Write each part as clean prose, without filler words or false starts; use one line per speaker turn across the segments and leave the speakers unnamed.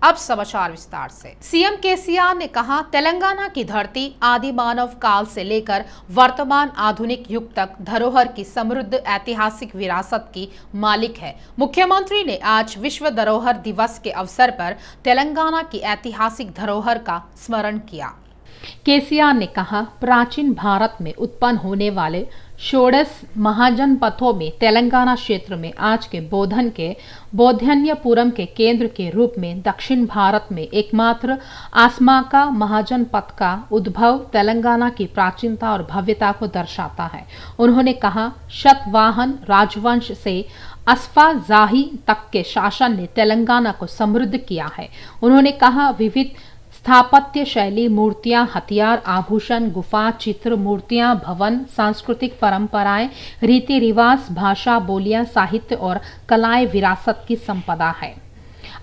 अब समाचार विस्तार से। सीएम केसीआर ने कहा, तेलंगाना की धरती आदि मानव काल से लेकर वर्तमान आधुनिक युग तक धरोहर की समृद्ध ऐतिहासिक विरासत की मालिक है। मुख्यमंत्री ने आज विश्व धरोहर दिवस के अवसर पर तेलंगाना की ऐतिहासिक धरोहर का स्मरण किया।
केसीआर ने कहा, प्राचीन भारत में उत्पन्न होने वाले षोडश महाजनपथों में तेलंगाना क्षेत्र में आज के बौद्धन्यपुरम के केंद्र के रूप में दक्षिण भारत में एकमात्र आसमाका महाजनपथ का उद्भव तेलंगाना की प्राचीनता और भव्यता को दर्शाता है। उन्होंने कहा, शतवाहन राजवंश से अस्फाजाही तक के शासन ने तेलंगाना को समृद्ध किया है। उन्होंने कहा, विविध स्थापत्य शैली, मूर्तियां, हथियार, आभूषण, गुफा, चित्र, मूर्तियां, भवन, सांस्कृतिक परंपराएं, रीति रिवाज, भाषा, बोलियां, साहित्य और कलाएं विरासत की संपदा है।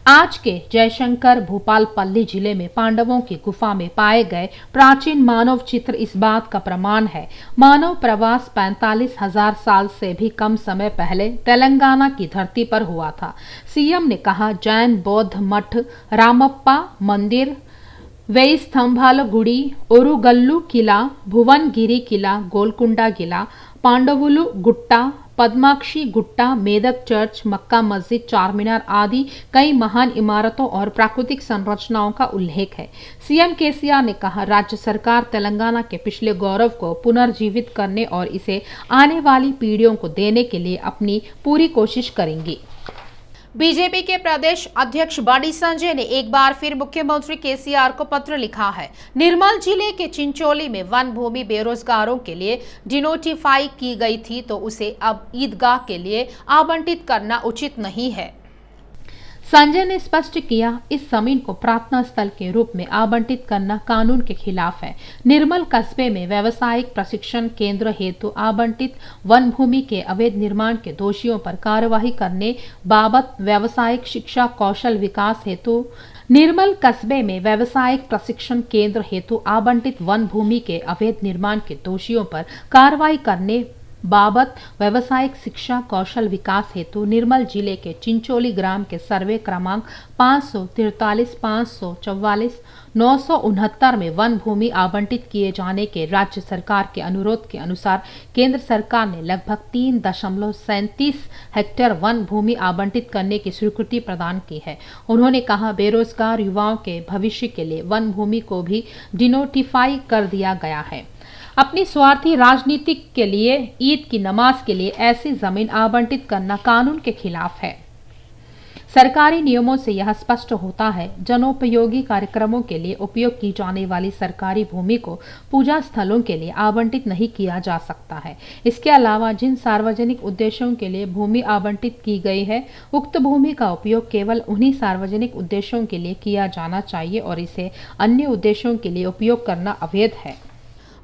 आज के जयशंकर भूपालपल्ली जिले में पांडवों की गुफा में पाए गए प्राचीन मानव चित्र इस बात का प्रमाण है। मानव प्रवास 45,000 साल से भी कम समय पहले तेलंगाना की धरती पर हुआ था। सीएम ने कहा, जैन बौद्ध मठ, रामप्पा मंदिर, वेई स्तंभाल गुड़ी, ओरुगल्लू किला, भुवनगिरी किला, गोलकुंडा किला, पांडवुलु गुट्टा, पद्माक्षी गुट्टा, मेदक चर्च, मक्का मस्जिद, चार मीनार आदि कई महान इमारतों और प्राकृतिक संरचनाओं का उल्लेख है। सीएम केसीआर ने कहा, राज्य सरकार तेलंगाना के पिछले गौरव को पुनर्जीवित करने और इसे आने वाली पीढ़ियों को देने के लिए अपनी पूरी कोशिश करेंगी।
बीजेपी के प्रदेश अध्यक्ष बंडी संजय ने एक बार फिर मुख्यमंत्री केसीआर को पत्र लिखा है। निर्मल जिले के चिंचोली में वन भूमि बेरोजगारों के लिए डिनोटिफाई की गई थी, तो उसे अब ईदगाह के लिए आवंटित करना उचित नहीं है।
संजय ने स्पष्ट किया, इस जमीन को प्रार्थना स्थल के रूप में आवंटित करना कानून के खिलाफ है। निर्मल कस्बे में व्यावसायिक प्रशिक्षण केंद्र हेतु आवंटित वन भूमि के अवैध निर्माण के दोषियों पर कार्रवाई करने बाबत व्यावसायिक शिक्षा कौशल विकास हेतु निर्मल कस्बे में व्यावसायिक प्रशिक्षण केंद्र हेतु आवंटित वन भूमि के अवैध निर्माण के दोषियों पर कार्रवाई करने बाबत व्यावसायिक शिक्षा कौशल विकास हेतु निर्मल जिले के चिंचोली ग्राम के सर्वे क्रमांक 543, 544, 969 में वन भूमि आवंटित किए जाने के राज्य सरकार के अनुरोध के अनुसार केंद्र सरकार ने लगभग 3.37 हेक्टेयर वन भूमि आवंटित करने की स्वीकृति प्रदान की है। उन्होंने कहा, बेरोजगार युवाओं के भविष्य के लिए वन भूमि को भी डिनोटिफाई कर दिया गया है। अपनी स्वार्थी राजनीति के लिए ईद की नमाज के लिए ऐसी जमीन आवंटित करना कानून के खिलाफ है। सरकारी नियमों से यह स्पष्ट होता है, जनोपयोगी कार्यक्रमों के लिए उपयोग की जाने वाली सरकारी भूमि को पूजा स्थलों के लिए आवंटित नहीं किया जा सकता है। इसके अलावा जिन सार्वजनिक उद्देश्यों के लिए भूमि आवंटित की गई है, उक्त भूमि का उपयोग केवल उन्हीं सार्वजनिक उद्देश्यों के लिए किया जाना चाहिए और इसे अन्य उद्देश्यों के लिए उपयोग करना अवैध है।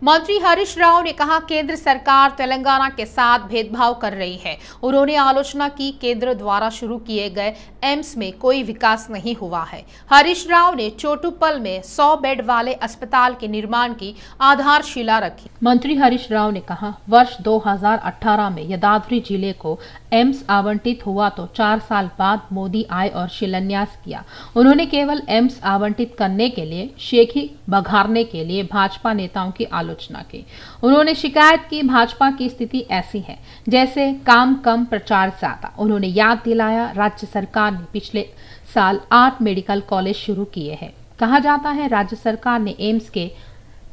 मंत्री हरीश राव ने कहा, केंद्र सरकार तेलंगाना के साथ भेदभाव कर रही है। उन्होंने आलोचना की, केंद्र द्वारा शुरू किए गए एम्स में कोई विकास नहीं हुआ है। हरीश राव ने चोटुपल में 100 बेड वाले अस्पताल के निर्माण की आधारशिला रखी।
मंत्री हरीश राव ने कहा, वर्ष 2018 में यदाद्री जिले को एम्स आवंटित हुआ तो 4 साल बाद मोदी आए और शिलान्यास किया। उन्होंने केवल एम्स आवंटित करने के लिए शेखी बघारने के लिए भाजपा नेताओं की आलोचना की। उन्होंने शिकायत की, भाजपा की स्थिति ऐसी है जैसे काम कम प्रचार ज्यादा। उन्होंने याद दिलाया, राज्य सरकार ने पिछले साल 8 मेडिकल कॉलेज शुरू किए हैं। कहा जाता है राज्य सरकार ने एम्स के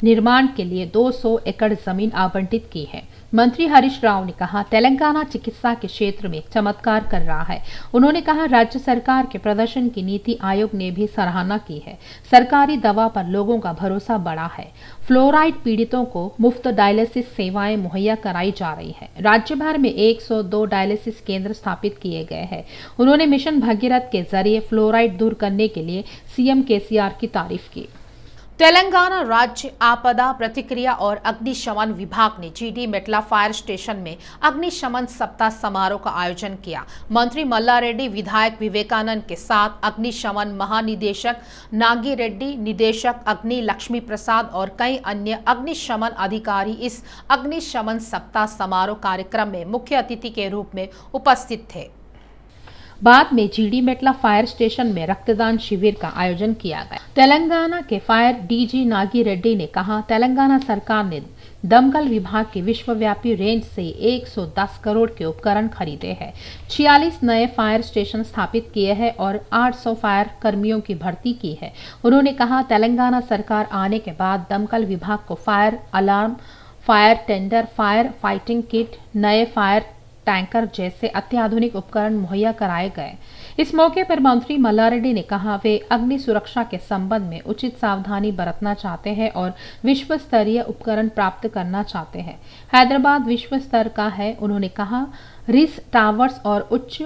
निर्माण के लिए 200 एकड़ जमीन आवंटित की है। मंत्री हरीश राव ने कहा, तेलंगाना चिकित्सा के क्षेत्र में चमत्कार कर रहा है। उन्होंने कहा, राज्य सरकार के प्रदर्शन की नीति आयोग ने भी सराहना की है। सरकारी दवा पर लोगों का भरोसा बढ़ा है। फ्लोराइड पीड़ितों को मुफ्त डायलिसिस सेवाएं मुहैया कराई जा रही है। राज्य भर में 102 डायलिसिस केंद्र स्थापित किए गए हैं। उन्होंने मिशन भगीरथ के जरिए फ्लोराइड दूर करने के लिए सीएम केसीआर की तारीफ की।
तेलंगाना राज्य आपदा प्रतिक्रिया और अग्निशमन विभाग ने जीडी मेटला फायर स्टेशन में अग्निशमन सप्ताह समारोह का आयोजन किया। मंत्री मल्लारेड्डी, विधायक विवेकानंद के साथ अग्निशमन महानिदेशक नागी रेड्डी, निदेशक अग्नि लक्ष्मी प्रसाद और कई अन्य अग्निशमन अधिकारी इस अग्निशमन सप्ताह समारोह कार्यक्रम में मुख्य अतिथि के रूप में उपस्थित थे।
बाद में जीडी मेटला फायर स्टेशन में रक्तदान शिविर का आयोजन किया गया। तेलंगाना के फायर डीजी नागी रेड्डी ने कहा, तेलंगाना सरकार ने दमकल विभाग की विश्वव्यापी रेंज से 110 करोड़ के उपकरण खरीदे हैं, 46 नए फायर स्टेशन स्थापित किए हैं और 800 फायर कर्मियों की भर्ती की है। उन्होंने कहा, तेलंगाना सरकार आने के बाद दमकल विभाग को fire alarm, fire tender, fire fighting kit, नए फायर टैंकर जैसे अत्याधुनिक उपकरण मुहैया कराए गए। इस मौके पर मंत्री मल्लारेड्डी ने कहा, वे अग्नि सुरक्षा के संबंध में उचित सावधानी बरतना चाहते हैं और विश्व स्तरीय उपकरण प्राप्त करना चाहते हैं। हैदराबाद विश्व स्तर का है। उन्होंने कहा, रिस टावर्स और उच्च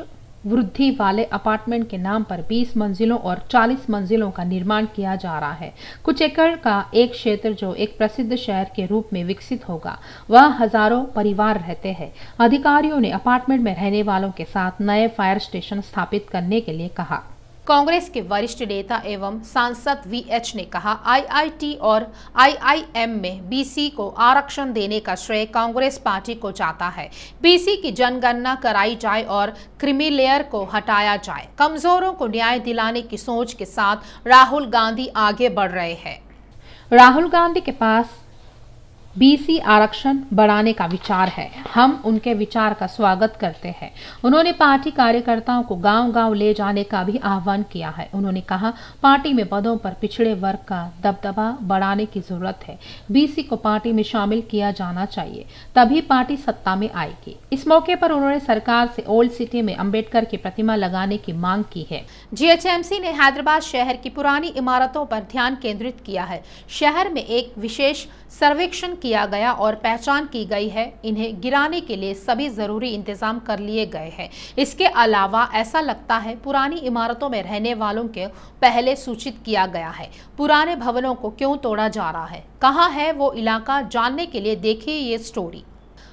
वृद्धि वाले अपार्टमेंट के नाम पर 20 मंजिलों और 40 मंजिलों का निर्माण किया जा रहा है। कुछ एकड़ का एक क्षेत्र जो एक प्रसिद्ध शहर के रूप में विकसित होगा, वह हजारों परिवार रहते हैं। अधिकारियों ने अपार्टमेंट में रहने वालों के साथ नए फायर स्टेशन स्थापित करने के लिए कहा।
कांग्रेस के वरिष्ठ नेता एवं सांसद वीएच ने कहा, आईआईटी और आईआईएम में बीसी को आरक्षण देने का श्रेय कांग्रेस पार्टी को जाता है। बीसी की जनगणना कराई जाए और क्रीमी लेयर को हटाया जाए। कमजोरों को न्याय दिलाने की सोच के साथ राहुल गांधी आगे बढ़ रहे हैं।
राहुल गांधी के पास बीसी आरक्षण बढ़ाने का विचार है। हम उनके विचार का स्वागत करते हैं। उन्होंने पार्टी कार्यकर्ताओं को गांव-गांव ले जाने का भी आह्वान किया है। उन्होंने कहा, पार्टी में पदों पर पिछड़े वर्ग का दबदबा बढ़ाने की जरूरत है। बीसी को पार्टी में शामिल किया जाना चाहिए, तभी पार्टी सत्ता में आएगी। इस मौके पर उन्होंने सरकार से ओल्ड सिटी में अंबेडकर की प्रतिमा लगाने की मांग की है।
जीएचएमसी ने हैदराबाद शहर की पुरानी इमारतों पर ध्यान केंद्रित किया है। शहर में एक विशेष सर्वेक्षण किया गया और पहचान की गई है। इन्हें गिराने के लिए सभी जरूरी इंतजाम कर लिए गए हैं। इसके अलावा ऐसा लगता है पुरानी इमारतों में रहने वालों को पहले सूचित किया गया है। पुराने भवनों को क्यों तोड़ा जा रहा है, कहाँ है वो इलाका, जानने के लिए देखिए ये स्टोरी।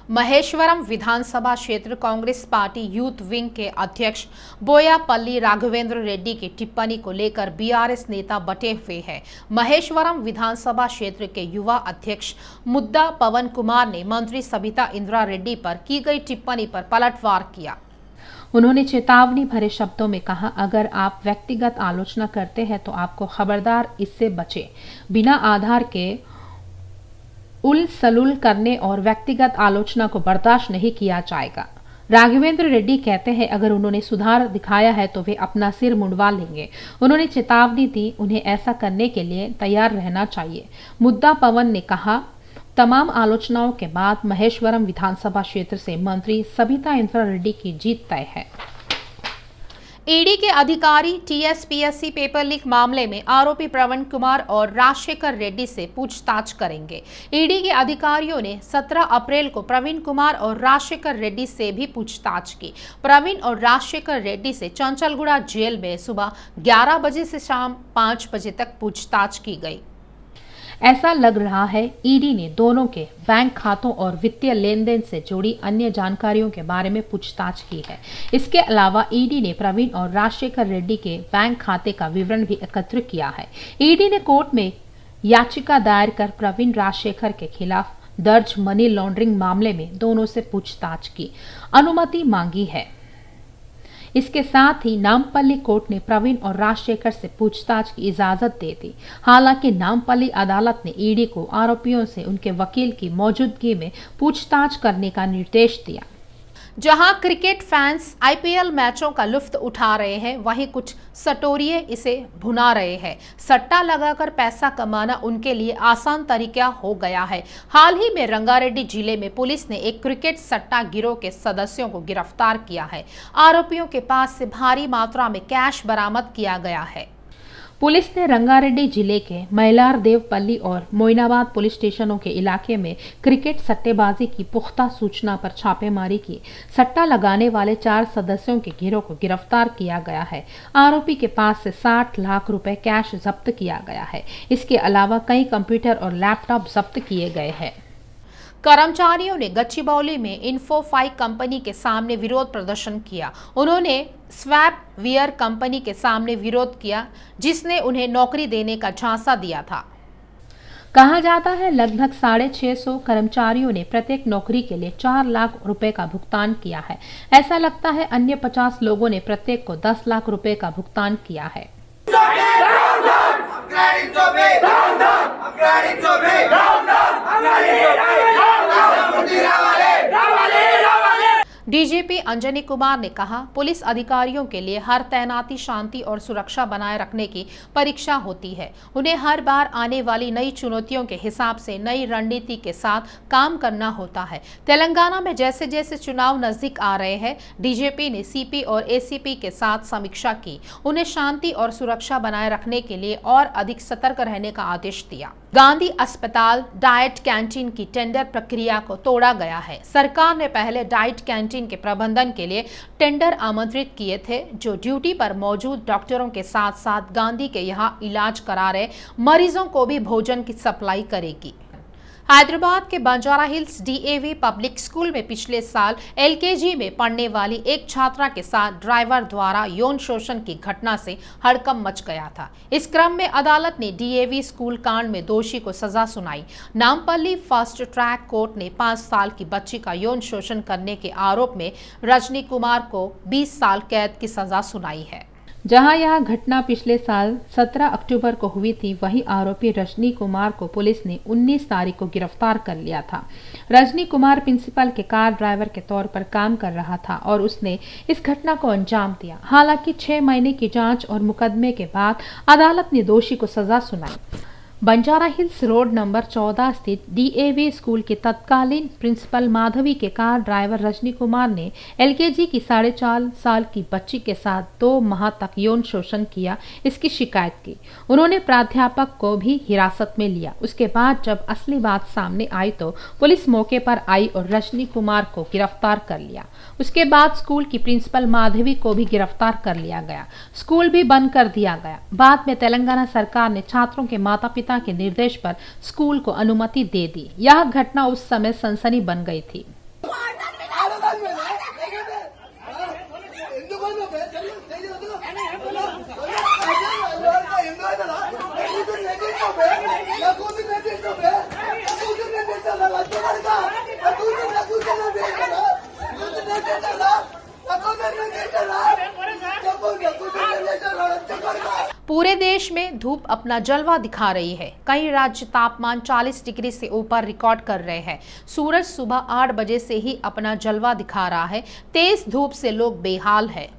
महेश्वरम विधानसभा क्षेत्र कांग्रेस पार्टी यूथ विंग के अध्यक्ष बोयापल्ली राघवेंद्र रेड्डी की टिप्पणी को लेकर बीआरएस नेता बटे हुए हैं। महेश्वरम विधानसभा क्षेत्र के युवा अध्यक्ष मुद्दा पवन कुमार ने मंत्री सबिता इंद्रा रेड्डी पर की गई टिप्पणी पर पलटवार किया।
उन्होंने चेतावनी भरे शब्दों में कहा, अगर आप व्यक्तिगत आलोचना करते हैं तो आपको खबरदार, इससे बचें। बिना आधार के उल सलूल करने और व्यक्तिगत आलोचना को बर्दाश्त नहीं किया जाएगा। राघवेंद्र रेड्डी कहते हैं, अगर उन्होंने सुधार दिखाया है तो वे अपना सिर मुंडवा लेंगे। उन्होंने चेतावनी दी, उन्हें ऐसा करने के लिए तैयार रहना चाहिए। मुद्दा पवन ने कहा, तमाम आलोचनाओं के बाद महेश्वरम विधानसभा क्षेत्र से मंत्री सबिता इंद्रा रेड्डी की जीत तय है।
ईडी के अधिकारी टीएसपीएससी पेपर लीक मामले में आरोपी प्रवीण कुमार और राजशेखर रेड्डी से पूछताछ करेंगे। ईडी के अधिकारियों ने 17 अप्रैल को प्रवीण कुमार और राजशेखर रेड्डी से भी पूछताछ की। प्रवीण और राजशेखर रेड्डी से चंचलगुड़ा जेल में सुबह 11 बजे से शाम 5 बजे तक पूछताछ की गई।
ऐसा लग रहा है ईडी ने दोनों के बैंक खातों और वित्तीय लेन देन से जुड़ी अन्य जानकारियों के बारे में पूछताछ की है। इसके अलावा ईडी ने प्रवीण और राजशेखर रेड्डी के बैंक खाते का विवरण भी एकत्र किया है। ईडी ने कोर्ट में याचिका दायर कर प्रवीण राजशेखर के खिलाफ दर्ज मनी लॉन्ड्रिंग मामले में दोनों से पूछताछ की अनुमति मांगी है। इसके साथ ही नामपल्ली कोर्ट ने प्रवीण और राजशेखर से पूछताछ की इजाजत दे दी। हालांकि नामपल्ली अदालत ने ईडी को आरोपियों से उनके वकील की मौजूदगी में पूछताछ करने का निर्देश दिया।
जहां क्रिकेट फैंस आईपीएल मैचों का लुत्फ उठा रहे हैं, वहीं कुछ सटोरिये इसे भुना रहे हैं। सट्टा लगाकर पैसा कमाना उनके लिए आसान तरीका हो गया है। हाल ही में रंगारेड्डी जिले में पुलिस ने एक क्रिकेट सट्टा गिरोह के सदस्यों को गिरफ्तार किया है। आरोपियों के पास से भारी मात्रा में कैश बरामद किया गया है।
पुलिस ने रंगारेड्डी जिले के मैलार देवपल्ली और मोइनाबाद पुलिस स्टेशनों के इलाके में क्रिकेट सट्टेबाजी की पुख्ता सूचना पर छापेमारी की। सट्टा लगाने वाले 4 सदस्यों के गिरोह को गिरफ्तार किया गया है। आरोपी के पास से 60 लाख रुपए कैश जब्त किया गया है। इसके अलावा कई कंप्यूटर और लैपटॉप जब्त किए गए हैं।
कर्मचारियों ने गच्चीबौली में इन्फोफाई कंपनी के सामने विरोध प्रदर्शन किया। उन्होंने स्वैप वियर कंपनी के सामने विरोध किया, जिसने उन्हें नौकरी देने का झांसा दिया था।
कहा जाता है लगभग 650 कर्मचारियों ने प्रत्येक नौकरी के लिए 4 लाख रुपए का भुगतान किया है। ऐसा लगता है अन्य 50 लोगों ने प्रत्येक को 10 लाख रुपए का भुगतान किया है। डीजीपी अंजनी कुमार ने कहा, पुलिस अधिकारियों के लिए हर तैनाती शांति और सुरक्षा बनाए रखने की परीक्षा होती है। उन्हें हर बार आने वाली नई चुनौतियों के हिसाब से नई रणनीति के साथ काम करना होता है। तेलंगाना में जैसे जैसे चुनाव नजदीक आ रहे हैं, डीजीपी ने सीपी और एसीपी के साथ समीक्षा की। उन्हें शांति और सुरक्षा बनाए रखने के लिए और अधिक सतर्क रहने का आदेश दिया। गांधी अस्पताल डाइट कैंटीन की टेंडर प्रक्रिया को तोड़ा गया है। सरकार ने पहले डाइट कैंटीन के प्रबंधन के लिए टेंडर आमंत्रित किए थे, जो ड्यूटी पर मौजूद डॉक्टरों के साथ साथ गांधी के यहां इलाज करा रहे मरीजों को भी भोजन की सप्लाई करेगी। हैदराबाद के Banjara hills DAV public school में पिछले साल एलकेजी में पढ़ने वाली एक छात्रा के साथ ड्राइवर द्वारा यौन शोषण की घटना से हड़कंप मच गया था। इस क्रम में अदालत ने डीएवी स्कूल कांड में दोषी को सजा सुनाई। नामपल्ली फास्ट ट्रैक कोर्ट ने 5 साल की बच्ची का यौन शोषण करने के आरोप में रजनी कुमार को 20 साल कैद की सजा सुनाई है। जहां यह घटना पिछले साल 17 अक्टूबर को हुई थी, वहीं आरोपी रजनी कुमार को पुलिस ने 19 तारीख को गिरफ्तार कर लिया था। रजनी कुमार प्रिंसिपल के कार ड्राइवर के तौर पर काम कर रहा था और उसने इस घटना को अंजाम दिया। हालांकि 6 महीने की जांच और मुकदमे के बाद अदालत ने दोषी को सजा सुनाई। बंजारा हिल्स रोड नंबर 14 स्थित डीएवी स्कूल के तत्कालीन प्रिंसिपल माधवी के कार ड्राइवर रजनी कुमार ने एलकेजी की 4.5 साल की बच्ची के साथ 2 माह तक यौन शोषण किया, इसकी शिकायत की। उन्होंने प्राध्यापक को भी हिरासत में लिया। उसके बाद जब असली बात सामने आई तो पुलिस मौके पर आई और रजनी कुमार को गिरफ्तार कर लिया। उसके बाद स्कूल की प्रिंसिपल माधवी को भी गिरफ्तार कर लिया गया। स्कूल भी बंद कर दिया गया। बाद में तेलंगाना सरकार ने छात्रों के माता पिता के निर्देश पर स्कूल को अनुमति दे दी। यह घटना उस समय सनसनी बन गई थी।
पूरे देश में धूप अपना जलवा दिखा रही है। कई राज्य तापमान 40 डिग्री से ऊपर रिकॉर्ड कर रहे हैं। सूरज सुबह 8 बजे से ही अपना जलवा दिखा रहा है। तेज धूप से लोग बेहाल है।